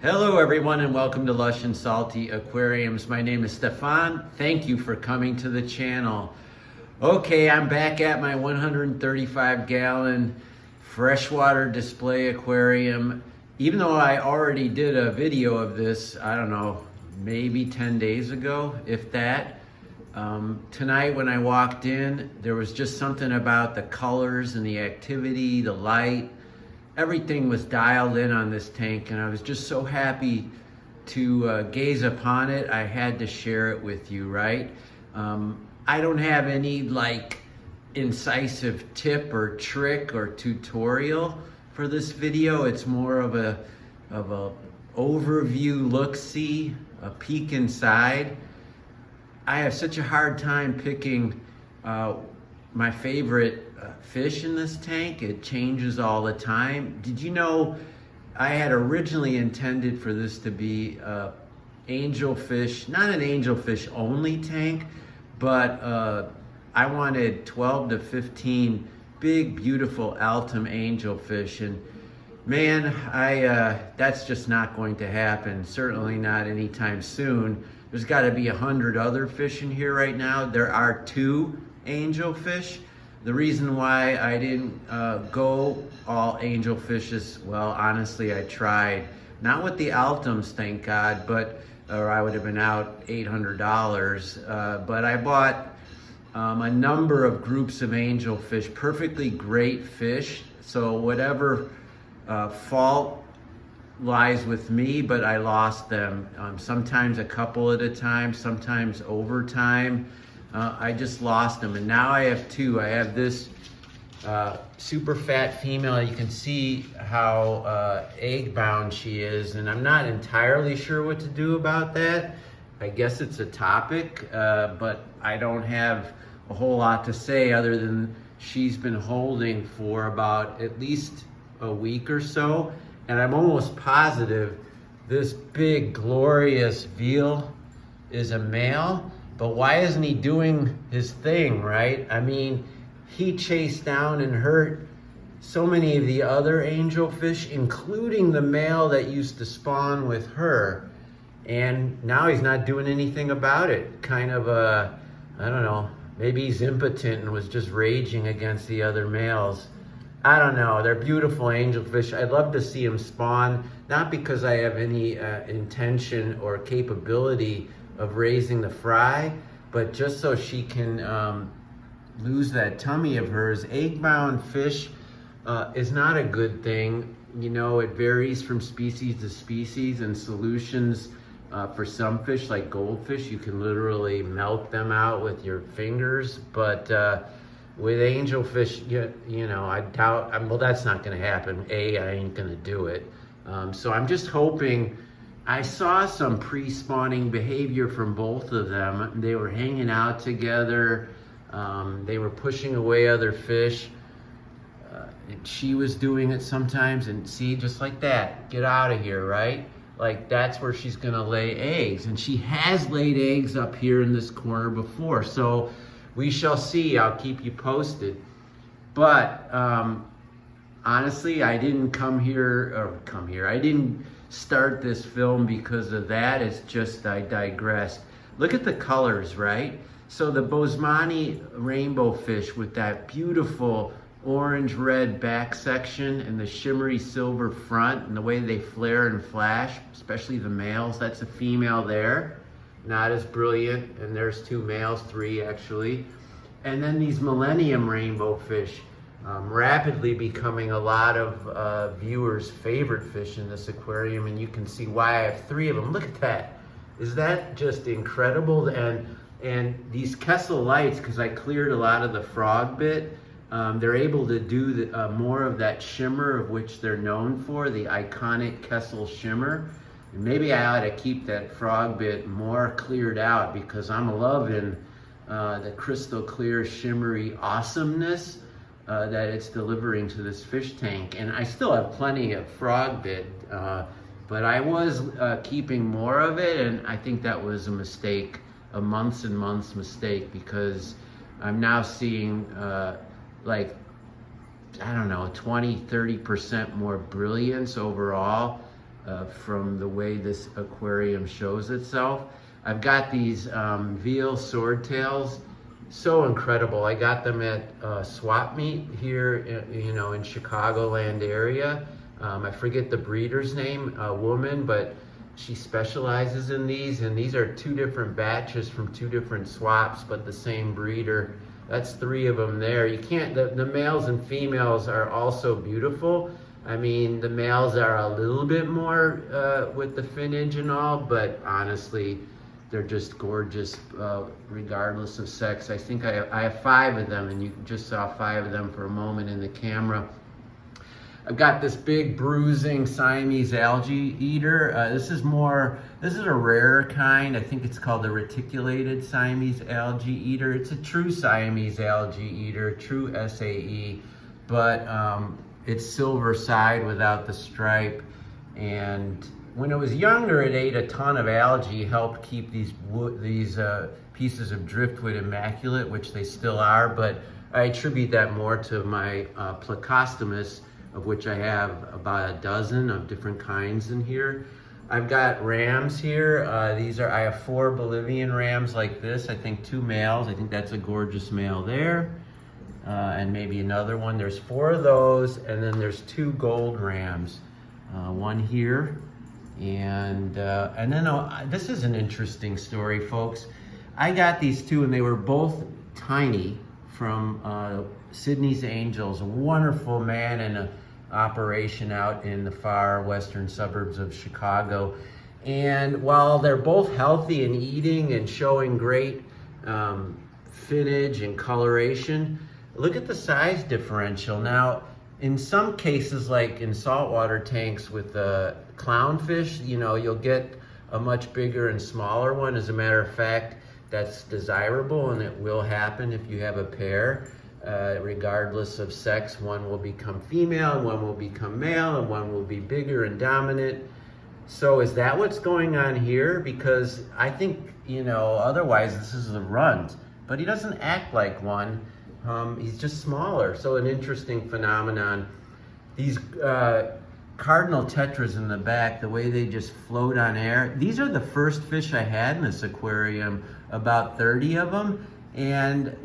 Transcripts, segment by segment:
Hello everyone and welcome to Lush and Salty Aquariums. My name is Stefan. Thank you for coming to the channel. Okay, I'm back at my 135 gallon freshwater display aquarium. Even though I already did a video of this, I don't know, maybe 10 days ago, if that. Tonight when I walked in, there was just something about the colors and the activity, the light. Everything was dialed in on this tank, and I was just so happy to gaze upon it. I had to share it with you, right? I don't have any like incisive tip or trick or tutorial for this video. It's more of a overview, look-see, a peek inside. I have such a hard time picking my favorite fish in this tank. It changes all the time. Did you know I had originally intended for this to be angelfish, not an angelfish only tank, but I wanted 12 to 15 big, beautiful Altum angelfish, and man, that's just not going to happen. Certainly not anytime soon. There's got to be 100 other fish in here right now. There are 2 angelfish. The reason why I didn't go all angelfish is, well, honestly, I tried. Not with the Altums, thank God, or I would have been out $800. But I bought a number of groups of angelfish, perfectly great fish. So whatever fault lies with me, but I lost them. Sometimes a couple at a time, sometimes over time. I just lost them, and now I have 2. I have this super fat female. You can see how egg bound she is, and I'm not entirely sure what to do about that. I guess it's a topic, but I don't have a whole lot to say other than she's been holding for about at least a week or so, and I'm almost positive this big glorious veal is a male. But why isn't he doing his thing, right? I mean, he chased down and hurt so many of the other angelfish, including the male that used to spawn with her. And now he's not doing anything about it. Kind of I don't know, maybe he's impotent and was just raging against the other males. I don't know, they're beautiful angelfish. I'd love to see them spawn, not because I have any intention or capability of raising the fry, but just so she can lose that tummy of hers. Egg-bound fish is not a good thing. You know, it varies from species to species, and solutions for some fish, like goldfish, you can literally melt them out with your fingers, but with angelfish, you know, I doubt, well, that's not gonna happen. I ain't gonna do it. So I'm just hoping. I saw some pre-spawning behavior from both of them. They were hanging out together. They were pushing away other fish. And she was doing it sometimes, and see, just like that, get out of here, right? Like, that's where she's gonna lay eggs. And she has laid eggs up here in this corner before. So we shall see. I'll keep you posted. But honestly, I didn't I didn't start this film because of that. It's just, I digressed. Look at the colors, right? So the Bosemani rainbow fish with that beautiful orange red back section and the shimmery silver front, and the way they flare and flash, especially the males. That's a female there, not as brilliant, and there's 2 males, 3 actually. And then these Millennium rainbow fish, rapidly becoming a lot of viewers' favorite fish in this aquarium, and you can see why I have 3 of them. Look at that. Is that just incredible? And these Kessel lights, because I cleared a lot of the frog bit, they're able to do more of that shimmer of which they're known for, the iconic Kessel shimmer. And maybe I ought to keep that frog bit more cleared out, because I'm loving the crystal clear shimmery awesomeness that it's delivering to this fish tank. And I still have plenty of frog bit, but I was keeping more of it, and I think that was a mistake, a months and months mistake, because I'm now seeing like, I don't know, 20-30% more brilliance overall from the way this aquarium shows itself. I've got these Veal Swordtails, so incredible. I got them at swap meet here, in Chicagoland area. I forget the breeder's name, a woman, but she specializes in these, and these are 2 different batches from 2 different swaps, but the same breeder. That's 3 of them there. You can't, the males and females are also beautiful. I mean, the males are a little bit more with the finnage and all, but honestly, they're just gorgeous regardless of sex. I think I have 5 of them, and you just saw 5 of them for a moment in the camera. I've got this big bruising Siamese algae eater. This is a rarer kind. I think it's called the reticulated Siamese algae eater. It's a true Siamese algae eater, true SAE, but it's silver side without the stripe. And when it was younger, it ate a ton of algae, helped keep these pieces of driftwood immaculate, which they still are, but I attribute that more to my Plecostomus, of which I have about a dozen of different kinds in here. I've got rams here. I have 4 Bolivian Rams like this. I think 2 males. I think that's a gorgeous male there. And maybe another one. There's 4 of those, and then there's 2 gold rams. One here, and then this is an interesting story, folks. I got these 2, and they were both tiny from Sydney's Angels, a wonderful man and an operation out in the far western suburbs of Chicago. And while they're both healthy and eating and showing great finnage and coloration, look at the size differential. Now, in some cases, like in saltwater tanks with clownfish, you'll get a much bigger and smaller one. As a matter of fact, that's desirable, and it will happen if you have a pair. Regardless of sex, one will become female, and one will become male, and one will be bigger and dominant. So is that what's going on here? Because I think, otherwise this is the runt, but he doesn't act like one. He's just smaller. So an interesting phenomenon. These Cardinal Tetras in the back, the way they just float on air. These are the first fish I had in this aquarium, about 30 of them. And,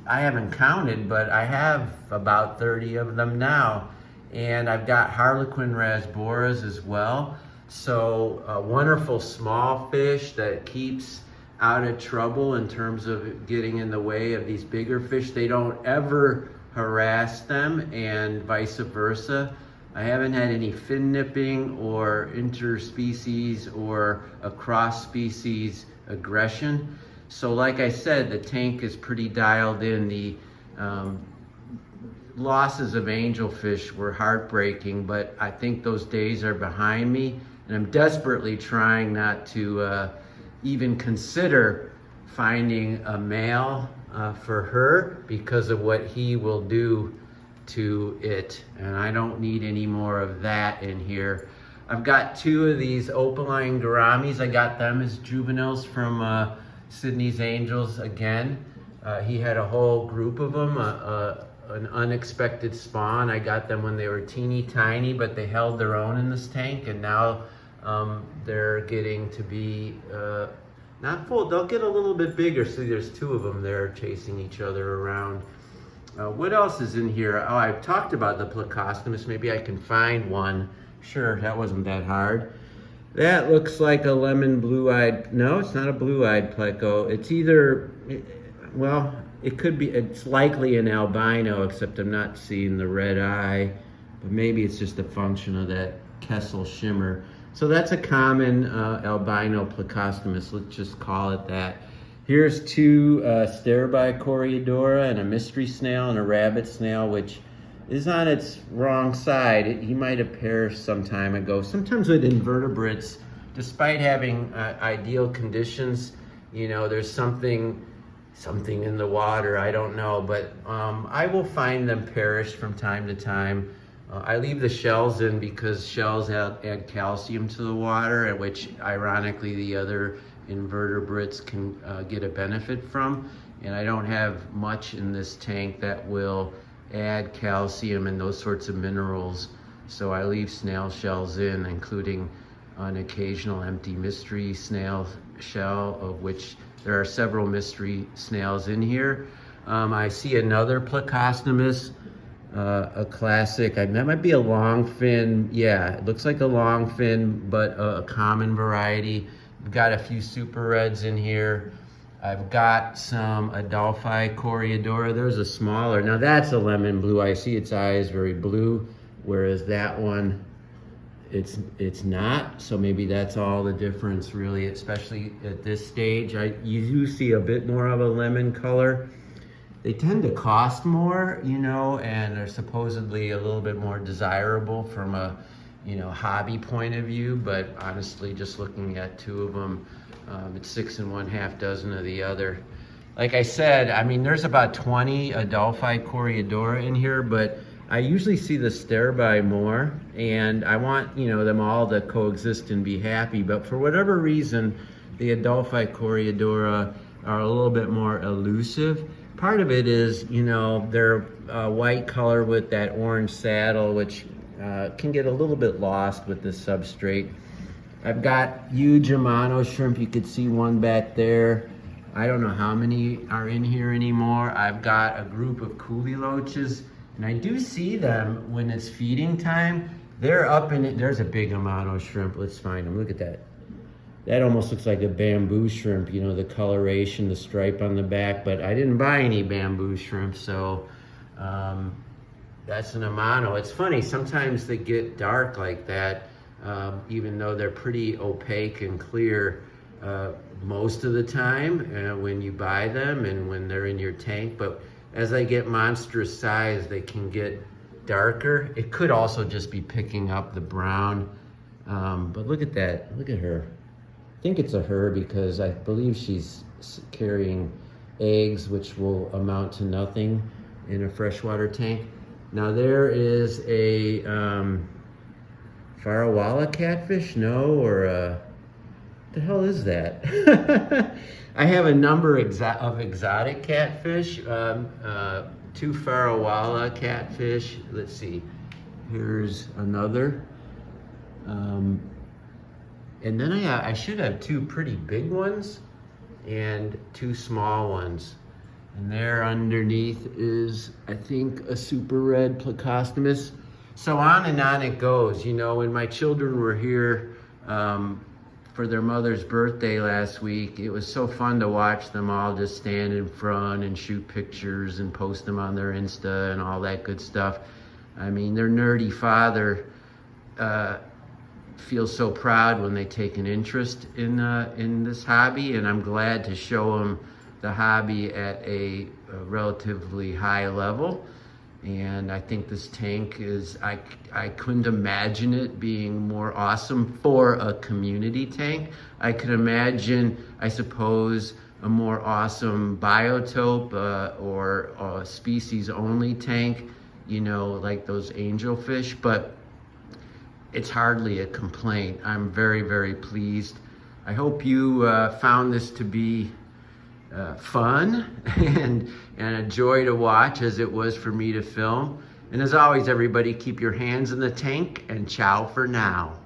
I haven't counted, but I have about 30 of them now. And I've got Harlequin rasboras as well. So a wonderful small fish that keeps out of trouble in terms of getting in the way of these bigger fish. They don't ever harass them, and vice versa. I haven't had any fin nipping or interspecies or across species aggression. So like I said, the tank is pretty dialed in. The losses of angelfish were heartbreaking, but I think those days are behind me, and I'm desperately trying not to even consider finding a male for her because of what he will do to it, and I don't need any more of that in here. I've got 2 of these Opaline Gouramis. I got them as juveniles from Sydney's Angels again. He had a whole group of them, an unexpected spawn. I got them when they were teeny tiny, but they held their own in this tank, and now they're getting to be not full. They'll get a little bit bigger. See, there's 2 of them there chasing each other around. What else is in here? Oh, I've talked about the Plecostomus. Maybe I can find one. Sure, that wasn't that hard. That looks like a lemon blue-eyed. No, it's not a blue-eyed Pleco. It's either, well, it could be, it's likely an albino, except I'm not seeing the red eye, but maybe it's just a function of that Kessel Shimmer. So that's a common albino Plecostomus, let's just call it that. Here's 2 Starabi Corydora and a mystery snail and a rabbit snail, which is on its wrong side. He might have perished some time ago. Sometimes with invertebrates, despite having ideal conditions, there's something in the water, I don't know, but I will find them perished from time to time. I leave the shells in because shells add calcium to the water, at which ironically the other invertebrates can get a benefit from. And I don't have much in this tank that will add calcium and those sorts of minerals So I leave snail shells in, including an occasional empty mystery snail shell, of which there are several mystery snails in here. I see another Plecostomus, a classic. That might be a longfin. Yeah, it looks like a longfin, but a common variety. We've got a few super reds in here. I've got some Adolphi Corydora. There's a smaller. Now that's a lemon blue. I see its eyes very blue, whereas that one, it's not. So maybe that's all the difference, really, especially at this stage. You do see a bit more of a lemon color. They tend to cost more, you know, and are supposedly a little bit more desirable from a, you know, hobby point of view. But honestly, just looking at two of them, it's 6 1/2 dozen of the other. Like I said, I mean, there's about 20 Adolphi Corydora in here, but I usually see the Sterbai more, and I want, you know, them all to coexist and be happy. But for whatever reason, the Adolphi Corydora are a little bit more elusive. Part of it is, you know, they're white color with that orange saddle, which can get a little bit lost with this substrate. I've got huge Amano shrimp. You could see one back there. I don't know how many are in here anymore. I've got a group of Coolie Loaches, and I do see them when it's feeding time. They're up in it. There's a big Amano shrimp. Let's find them. Look at that. That almost looks like a bamboo shrimp, you know, the coloration, the stripe on the back, but I didn't buy any bamboo shrimp, so that's an Amano. It's funny, sometimes they get dark like that, even though they're pretty opaque and clear most of the time when you buy them and when they're in your tank. But as they get monstrous size, they can get darker. It could also just be picking up the brown. But look at that, look at her. I think it's a her because I believe she's carrying eggs, which will amount to nothing in a freshwater tank. Now there is a Farawala catfish, no, or what the hell is that? I have a number of exotic catfish, 2 Farawala catfish. Let's see, here's another. And then I should have 2 pretty big ones and 2 small ones. And there underneath is, I think, a super red Plecostomus. So on and on it goes. You know, when my children were here for their mother's birthday last week, it was so fun to watch them all just stand in front and shoot pictures and post them on their Insta and all that good stuff. I mean, their nerdy father feels so proud when they take an interest in this hobby, and I'm glad to show them the hobby at a relatively high level. And I think this tank is, I couldn't imagine it being more awesome for a community tank. I could imagine, I suppose, a more awesome biotope or a species only tank, you know, like those angelfish, but it's hardly a complaint. I'm very, very pleased. I hope you found this to be fun and a joy to watch, as it was for me to film. And as always, everybody, keep your hands in the tank, and ciao for now.